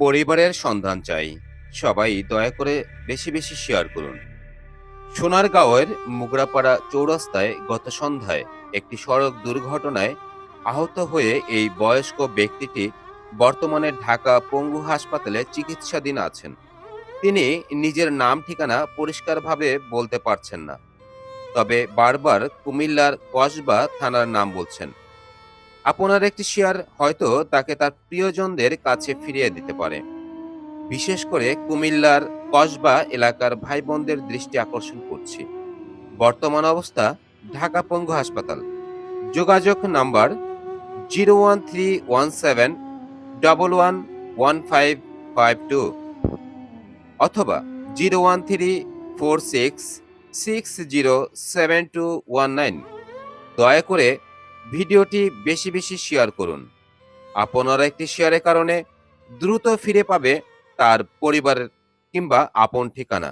পরিবারের সন্ধান চাই। সবাই দয়া করে বেশি বেশি শেয়ার করুন। সোনারগাঁওয়ের মুগরাপাড়া চৌরাস্তায় গত সন্ধ্যায় একটি সড়ক দুর্ঘটনায় আহত হয়ে এই বয়স্ক ব্যক্তিটি বর্তমানে ঢাকা পঙ্গু হাসপাতালে চিকিৎসাধীন আছেন। তিনি নিজের নাম ঠিকানা পরিষ্কারভাবে বলতে পারছেন না, তবে বারবার কুমিল্লার কসবা থানার নাম বলছেন। আপনার একটি শেয়ার হয়তো তাকে তার প্রিয়জনদের কাছে ফিরিয়ে দিতে পারে। বিশেষ করে কুমিল্লার কসবা এলাকার ভাই বোনদের দৃষ্টি আকর্ষণ করছি। বর্তমান অবস্থা: ঢাকা পঙ্গু হাসপাতাল। যোগাযোগ নাম্বার 01317111552 অথবা 01346607219। দয়া করে ভিডিওটি বেশি বেশি শেয়ার করুন। আপনার একটি শেয়ারের কারণে দ্রুত ফিরে পাবে তার পরিবারের কিংবা আপন ঠিকানা।